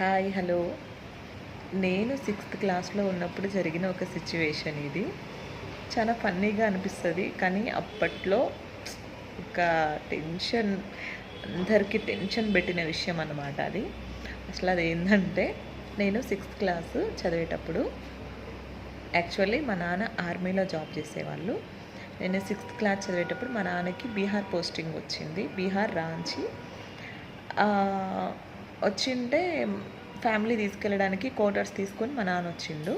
Hi hello. నేను sixth క్లాస్లో ఉన్నప్పుడు జరిగిన ఒక సిచ్యువేషన్ ఇది. చాలా ఫన్నీగా అనిపిస్తుంది, కానీ అప్పట్లో ఒక టెన్షన్, అందరికీ టెన్షన్ పెట్టిన విషయం అన్నమాట అది. అసలు అది ఏంటంటే, నేను సిక్స్త్ క్లాస్ చదివేటప్పుడు యాక్చువల్లీ మా నాన్న ఆర్మీలో జాబ్ చేసేవాళ్ళు. నేను సిక్స్త్ క్లాస్ చదివేటప్పుడు మా నాన్నకి బీహార్ పోస్టింగ్ వచ్చింది, బీహార్ రాంచి. వచ్చింటే ఫ్యామిలీ తీసుకెళ్ళడానికి క్వార్టర్స్ తీసుకొని మా నాన్న వచ్చిండు.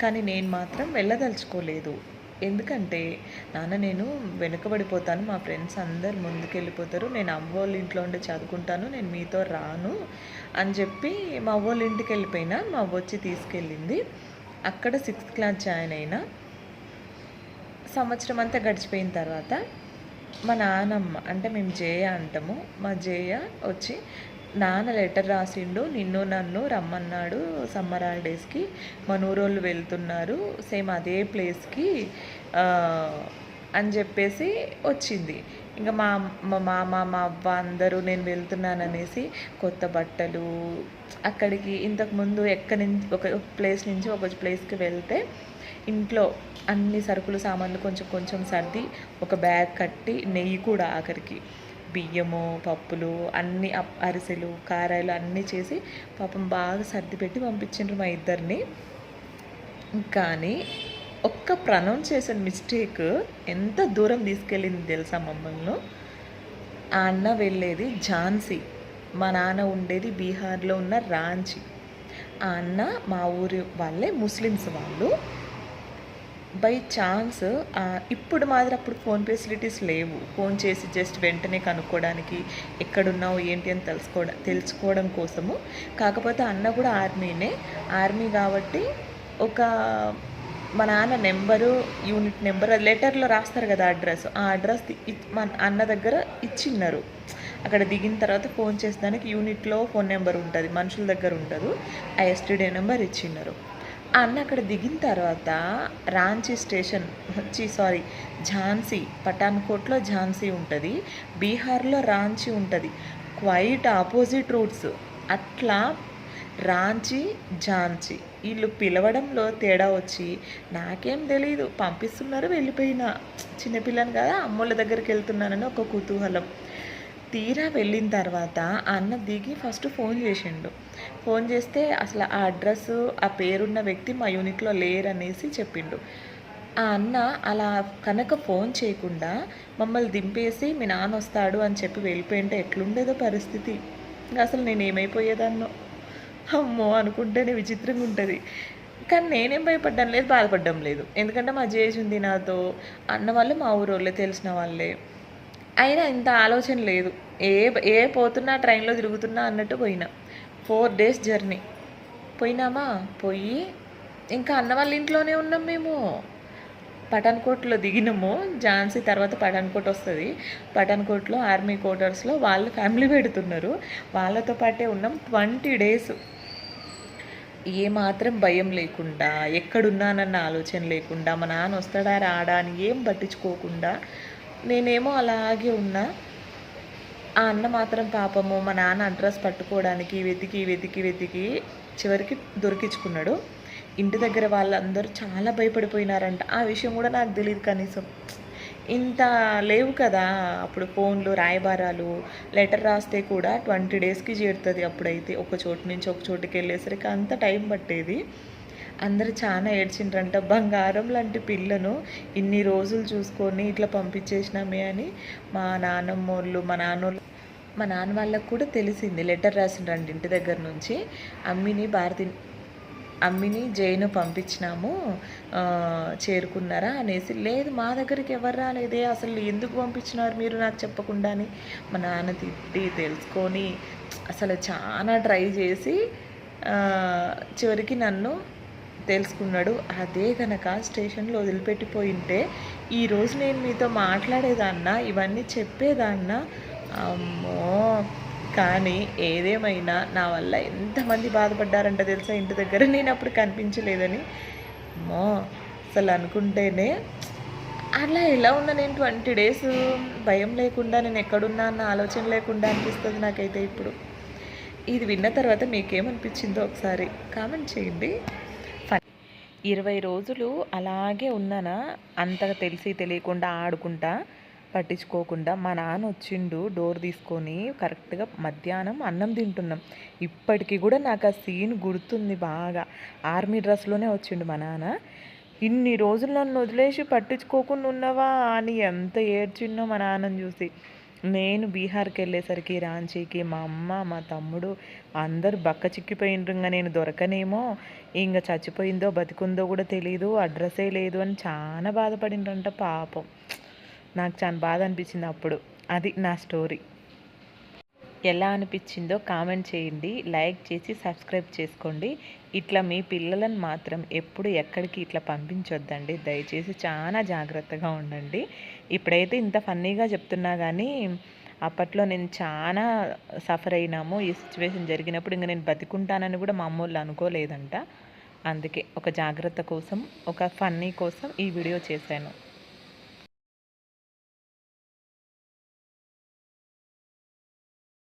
కానీ నేను మాత్రం వెళ్ళదలుచుకోలేదు. ఎందుకంటే నేను వెనుకబడిపోతాను, మా ఫ్రెండ్స్ అందరు ముందుకెళ్ళిపోతారు, నేను అవ్వోళ్ళ ఇంట్లో ఉండి చదువుకుంటాను, నేను మీతో రాను అని చెప్పి మా అవ్వోళ్ళ ఇంటికి వెళ్ళిపోయినా. మా అవ్వ వచ్చి తీసుకెళ్ళింది. అక్కడ సిక్స్త్ క్లాస్ జాయిన్ అయినా. సంవత్సరం అంతా గడిచిపోయిన తర్వాత మా నాన్నమ్మ, అంటే మేము జేయ అంటాము, మా జేయ వచ్చి, నాన్న లెటర్ రాసిండు, నిన్ను నన్ను రమ్మన్నాడు సమ్మర్ హాలిడేస్కి, మనూరోళ్ళు వెళ్తున్నారు సేమ్ అదే ప్లేస్కి అని చెప్పేసి వచ్చింది. ఇంకా మా మామ మా అవ్వ అందరూ నేను వెళ్తున్నాననేసి కొత్త బట్టలు, అక్కడికి ఇంతకుముందు ఎక్కడి నుంచి ఒక ప్లేస్ నుంచి ఒక ప్లేస్కి వెళ్తే ఇంట్లో అన్ని సరుకులు సామాన్లు కొంచెం కొంచెం సర్ది ఒక బ్యాగ్ కట్టి, నెయ్యి కూడా ఆఖరికి, బియ్యము పప్పులు అన్నీ, అరిసెలు కారాలు అన్నీ చేసి పాపం బాగా సర్ది పెట్టి పంపించిండ్రు మా ఇద్దరిని. కానీ ఒక్క ప్రొనౌన్సియేషన్ మిస్టేక్ ఎంత దూరం తీసుకెళ్ళింది తెలుసా మమ్మల్ని. ఆ అన్న వెళ్ళేది ఝాన్సీ, మా నాన్న ఉండేది బీహార్లో ఉన్న రాంచి. ఆ అన్న మా ఊరి వాళ్ళే, ముస్లిమ్స్ వాళ్ళు. బై ఛాన్స్ ఇప్పుడు మాత్రం అప్పుడు ఫోన్ ఫెసిలిటీస్ లేవు, ఫోన్ చేసి జస్ట్ వెంటనే కనుక్కోవడానికి ఎక్కడున్నావు ఏంటి అని తెలుసుకోవడం కోసము. కాకపోతే అన్న కూడా ఆర్మీనే, ఆర్మీ కాబట్టి ఒక మా నాన్న నెంబరు, యూనిట్ నెంబర్, అది లెటర్లో రాస్తారు కదా అడ్రస్, ఆ అడ్రస్ మా అన్న దగ్గర ఇచ్చిన్నారు. అక్కడ దిగిన తర్వాత ఫోన్ చేసేదానికి యూనిట్లో ఫోన్ నెంబర్ ఉంటుంది, మనుషుల దగ్గర ఉండదు. ఆ ఎస్టీడీ నెంబర్ ఇచ్చిన్నారు. ఆ అన్న అక్కడ దిగిన తర్వాత రాంచీ స్టేషన్ ఝాన్సీ, పఠాన్కోట్లో ఝాన్సీ ఉంటుంది, బీహార్లో రాంచీ ఉంటుంది, క్వైట్ ఆపోజిట్ రూట్స్. అట్లా రాంచీ ఝాన్సీ వీళ్ళు పిలవడంలో తేడా వచ్చి నాకేం తెలీదు, పంపిస్తున్నారు వెళ్ళిపోయినా. చిన్నపిల్లని కదా, అమ్మోళ్ళ దగ్గరికి వెళ్తున్నానని ఒక కుతూహలం. తీరా వెళ్ళిన తర్వాత ఆ అన్న దిగి ఫస్ట్ ఫోన్ చేసిండు. ఫోన్ చేస్తే అసలు ఆ అడ్రస్, ఆ పేరున్న వ్యక్తి మా యూనిట్లో లేరనేసి చెప్పిండు. ఆ అన్న అలా కనుక ఫోన్ చేయకుండా మమ్మల్ని దింపేసి మీ నాన్న వస్తాడు అని చెప్పి వెళ్ళిపోయింటే ఎట్లుండేదో పరిస్థితి. అసలు నేను ఏమైపోయేదాన్నో, అమ్మో అనుకుంటేనే విచిత్రంగా ఉంటుంది. కానీ నేనేం భయపడ్డం లేదు, బాధపడ్డం లేదు. ఎందుకంటే మా జేజ్ ఉంది నాతో, అన్న వాళ్ళు మా ఊరోళ్ళే, తెలిసిన వాళ్ళే. అయినా ఇంత ఆలోచన లేదు, ఏ పోతున్నా ట్రైన్లో తిరుగుతున్నా అన్నట్టు పోయినా. 4 days జర్నీ పోయినామా. పోయి ఇంకా అన్న వాళ్ళ ఇంట్లోనే ఉన్నాం మేము. పఠాన్కోట్లో దిగినాము, ఝాన్సీ తర్వాత పఠాన్కోట్ వస్తుంది. పఠాన్కోట్లో ఆర్మీ క్వార్టర్స్లో వాళ్ళ ఫ్యామిలీ పెడుతున్నారు, వాళ్ళతో పాటే ఉన్నాం 20 days. ఏమాత్రం భయం లేకుండా, ఎక్కడున్నానన్న ఆలోచన లేకుండా, మా నాన్న వస్తాడా రాడా అని ఏం పట్టించుకోకుండా నేనేమో అలాగే ఉన్నా. ఆ అన్న మాత్రం పాపము మా నాన్న అడ్రస్ పట్టుకోవడానికి వెతికి వెతికి వెతికి చివరికి దొరికించుకున్నాడు. ఇంటి దగ్గర వాళ్ళందరూ చాలా భయపడిపోయినారంట. ఆ విషయం కూడా నాకు తెలియదు కనీసం. ఇంత లేవు కదా అప్పుడు ఫోన్లు, రాయబారాలు, లెటర్ రాస్తే కూడా 20 daysకి చేరుతుంది. అప్పుడైతే ఒక చోటు నుంచి ఒక చోటుకి వెళ్ళేసరికి అంత టైం పట్టేది. అందరూ చాలా ఏడ్చిండ్రంట, బంగారం లాంటి పిల్లను ఇన్ని రోజులు చూసుకొని ఇట్లా పంపించేసినామే అని. మా నాన్నమ్మోళ్ళు, మా నాన్న వాళ్ళకు కూడా తెలిసింది. లెటర్ రాసిండ్రండి ఇంటి దగ్గర నుంచి, అమ్మిని జైను పంపించినాము, చేరుకున్నారా అనేసి. లేదు మా దగ్గరికి ఎవరు రాలేదే, అసలు ఎందుకు పంపించినారు మీరు నాకు చెప్పకుండా అని మా నాన్న తిట్టి తెలుసుకొని అసలు చాలా ట్రై చేసి చివరికి నన్ను తెలుసుకున్నాడు. అదే కనుక స్టేషన్లో వదిలిపెట్టిపోయింటే ఈరోజు నేను మీతో మాట్లాడేదాన్నా, ఇవన్నీ చెప్పేదాన్నా. అమ్మో. కానీ ఏదేమైనా నా వల్ల ఎంతమంది బాధపడ్డారంట తెలుసా ఇంటి దగ్గర, నేను అప్పుడు కనిపించలేదని. అమ్మో అసలు అనుకుంటేనే అలా ఎలా ఉన్నా నేను 20 days భయం లేకుండా, నేను ఎక్కడున్నా అన్న ఆలోచన లేకుండా అనిపిస్తుంది నాకైతే ఇప్పుడు. ఇది విన్న తర్వాత మీకేమనిపించిందో ఒకసారి కామెంట్ చేయండి. 20 రోజులు అలాగే ఉన్నానా, అంతగా తెలిసి తెలియకుండా ఆడుకుంటా, పట్టించుకోకుండా. మా నాన్న వచ్చిండు డోర్ తీసుకొని, కరెక్ట్గా మధ్యాహ్నం అన్నం తింటున్నాం. ఇప్పటికీ కూడా నాకు ఆ సీన్ గుర్తుంది బాగా. ఆర్మీ డ్రెస్లోనే వచ్చిండు మా నాన్న. ఇన్ని రోజులు నన్ను వదిలేసి పట్టించుకోకుండా ఉన్నవా అని ఎంత ఏడ్చిండో మా నాన్నని చూసి. నేను బీహార్కి వెళ్ళేసరికి రాంచీకి మా అమ్మ మా తమ్ముడు అందరూ బక్క చిక్కిపోయిండ్రు. నేను దొరకనేమో, ఇంకా చచ్చిపోయిందో బతికుందో కూడా తెలీదు, అడ్రస్సే లేదు అని చాలా బాధపడిండ్రంట పాపం. నాకు చాలా బాధ అనిపించింది అప్పుడు. అది నా స్టోరీ. ఎలా అనిపించిందో కామెంట్ చేయండి, లైక్ చేసి సబ్స్క్రైబ్ చేసుకోండి. ఇట్లా మీ పిల్లలను మాత్రం ఎప్పుడు ఎక్కడికి ఇట్లా పంపించొద్దండి, దయచేసి చాలా జాగ్రత్తగా ఉండండి. ఇప్పుడైతే ఇంత ఫన్నీగా చెప్తున్నా కానీ అప్పట్లో నేను చాలా సఫర్ అయినాము. ఈ సిచ్యువేషన్ జరిగినప్పుడు ఇంకా నేను బతికుంటానని కూడా మా అమ్మోళ్ళు అనుకోలేదంట. అందుకే ఒక జాగ్రత్త కోసం, ఒక ఫన్నీ కోసం ఈ వీడియో చేశాను.